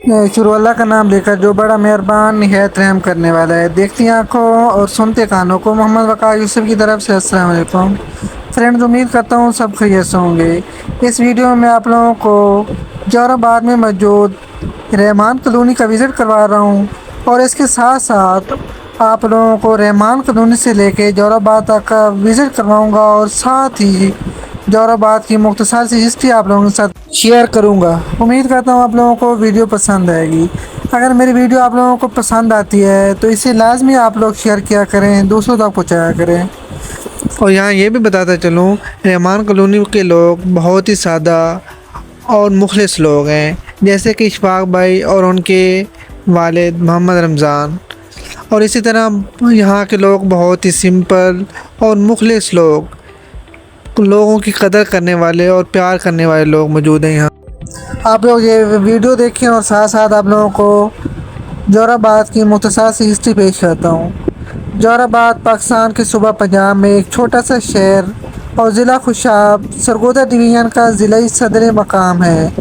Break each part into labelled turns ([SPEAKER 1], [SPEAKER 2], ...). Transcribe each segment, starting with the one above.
[SPEAKER 1] शुरू अल्लाह का नाम लेकर जो बड़ा मेहरबान निहायत रहम करने वाला है। देखती आंखों और सुनते कानों को मोहम्मद वक़ार यूसुफ की तरफ से अस्सलाम वालेकुम। फ्रेंड्स, उम्मीद करता हूँ सब खैरियत से होंगे। इस वीडियो में आप लोगों को जोहराबाद में मौजूद रहमान कॉलोनी का विज़िट करवा रहा हूँ और इसके साथ साथ आप लोगों को रहमान कॉलोनी से लेके जोहराबाद तक का विज़िट करवाऊँगा और साथ ही जोहराबाद की मुख्तसर सी हिस्ट्री आप लोगों के साथ शेयर करूंगा। उम्मीद करता हूँ आप लोगों को वीडियो पसंद आएगी। अगर मेरी वीडियो आप लोगों को पसंद आती है तो इसे लाजमी आप लोग शेयर किया करें, दूसरों तक पहुँचाया करें। और यहाँ ये भी बताता चलूँ, रहमान कॉलोनी के लोग बहुत ही सादा और मुखलिस लोग हैं, जैसे कि इशफाक भाई और उनके वालिद मोहम्मद रमज़ान। और इसी तरह यहाँ के लोग बहुत ही सिंपल और मुखलिस लोगों की कदर करने वाले और प्यार करने वाले लोग मौजूद हैं यहाँ। आप लोग ये वीडियो देखें और साथ साथ आप लोगों को जोहराबाद की मुख्तसर सी हिस्ट्री पेश करता हूँ। जोहराबाद पाकिस्तान के सूबा पंजाब में एक छोटा सा शहर और ज़िला खुशाब सरगोदा डिवीज़न का ज़िला सदर मकाम है।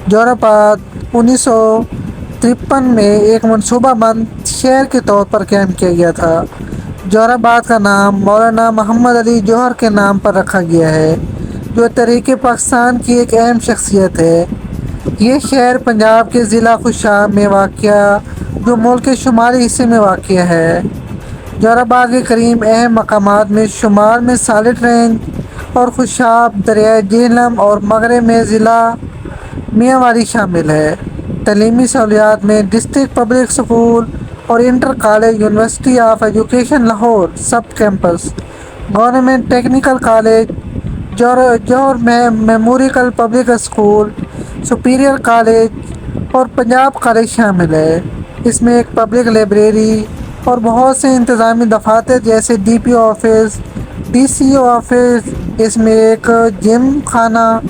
[SPEAKER 1] जोहराबाद 1953 में एक मनसूबाबंद शहर के तौर पर कायम किया गया था। जोहराबाद का नाम मौलाना मोहम्मद अली जौहर के नाम पर रखा गया है, जो तरीक़े पाकिस्तान की एक अहम शख्सियत है। ये शहर पंजाब के ज़िला खुशाब में वाक़या, जो मुल्क के शुमाली हिस्से में वाक़या है। जोहराबाद के करीब अहम मकामात में शुमार में सालिट रेंज और खुशाब, दरियाए झेलम और मगरब में ज़िला मियांवारी शामिल है। तलीमी सहूलियात में डिस्ट्रिक्ट पब्लिक स्कूल और inter college, university of education Lahore सब campus, government technical college, Johar memorial public school, superior college और पंजाब कॉलेज शामिल है। इसमें एक पब्लिक लाइब्रेरी और बहुत से इंतज़ामी दफातर जैसे DPO ऑफिस, DCO ऑफिस, इसमें एक जिम खाना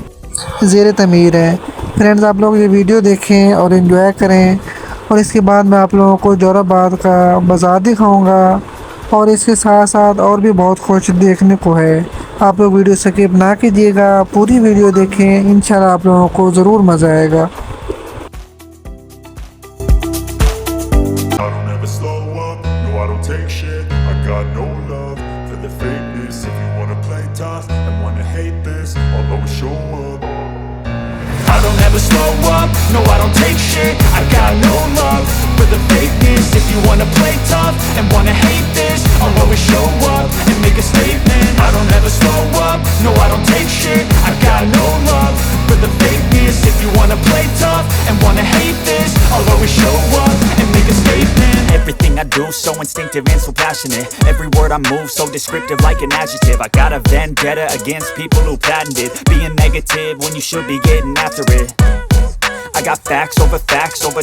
[SPEAKER 1] ज़ेर तमीर है। फ्रेंड्स, आप लोग ये वीडियो देखें और एंजॉय करें। और इसके बाद मैं आप लोगों को जोहराबाद का बाज़ार दिखाऊंगा और इसके साथ साथ और भी बहुत कुछ देखने को है। आप लोग वीडियो स्किप ना कीजिएगा, पूरी वीडियो देखें, इंशाल्लाह आप लोगों को ज़रूर मज़ा आएगा।
[SPEAKER 2] I don't ever slow up, no I don't take shit. I got no love for the fakeness. If you wanna play tough and wanna hate this, I'll always show up and make a statement. I don't ever slow up, no I don't take shit. I got no love for the fakeness. If you wanna play tough and wanna hate this, I'll always show up and make a statement. Everything I do so instinctive and so passionate. Every word I move so descriptive like an adjective. I got a vendetta against people who patented being negative when you should be getting after it. I got facts over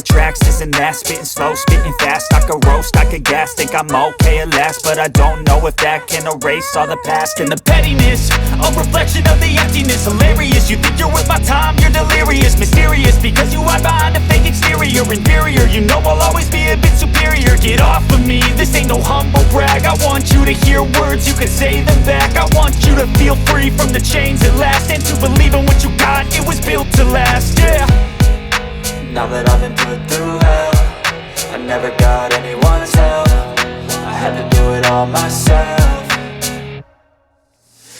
[SPEAKER 2] tracks, this and that. Spitting slow, spitting fast. I could roast, I could gas. Think I'm okay at last, but I don't know if that can erase all the past. And the pettiness, a reflection of the emptiness. Hilarious, you think you're worth my time, you're delirious. Mysterious, because you hide behind a fake exterior. Inferior, you know I'll always be a bit superior. Get off of me, this ain't no humble brag. I want you to hear words, you can say them back. I want you to feel free from the chains at last, and to believe in what you got, it was built to last, yeah.
[SPEAKER 3] Now that I've been put through hell, I never got anyone's help. I had to do it all myself.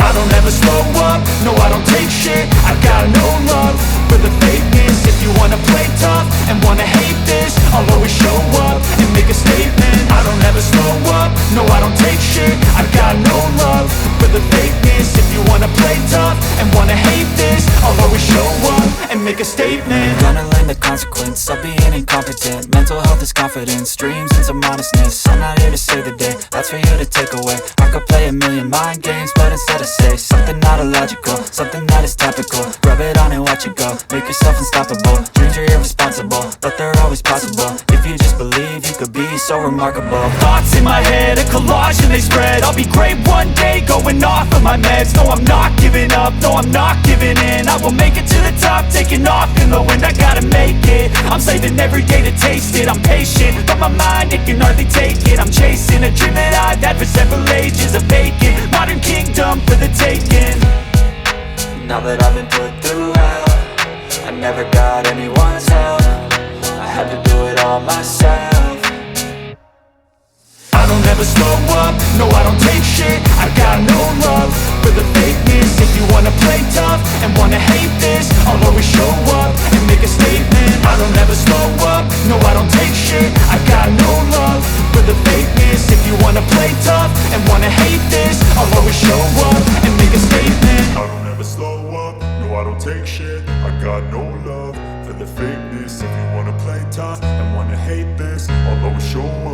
[SPEAKER 2] I don't ever slow up, no I don't take shit. I got no love for the fakeness. If you wanna play tough and wanna hate this, I'll always show up and make a statement. I don't ever slow up, no I don't take shit. I got no love for the fakeness. If you wanna play tough and wanna hate this, I'll always show up and make a statement.
[SPEAKER 3] Gonna learn the consequence of being incompetent. Mental health is confidence, dreams and some honestness. I'm not here to save the day, that's for you to take away. I could play a million mind games, but instead I say something not illogical, something that is topical. Rub it on and watch it go, make yourself unstoppable. Dreams are irresponsible, but they're always possible. If you just believe, you could be so remarkable.
[SPEAKER 2] Thoughts in my head, a collage and they spread. I'll be great one day, going off of my meds. No, I'm not giving up, no, I'm not giving in. I will make it to the top, taking off in the wind. I gotta make it, I'm saving every day to taste it. I'm patient, but my mind, it can hardly take it. I'm chasing a dream that I've had for several ages. A vacant, modern kingdom for the taking.
[SPEAKER 3] Now that I've been put through hell, I never got anyone's help. I had to myself.
[SPEAKER 2] I don't ever slow up, no I don't take shit. I got no love for the fakeness. If you wanna play tough and wanna hate this, I'll always show up and make a statement. I don't ever slow up, no I don't take shit. I got no love for the fakeness. If you wanna play tough and wanna hate this, I'll always show up and make a statement.
[SPEAKER 4] I don't ever slow up, no I don't take shit. I got no love for the fakeness. If you wanna play tough and wanna hate this, I'll always show up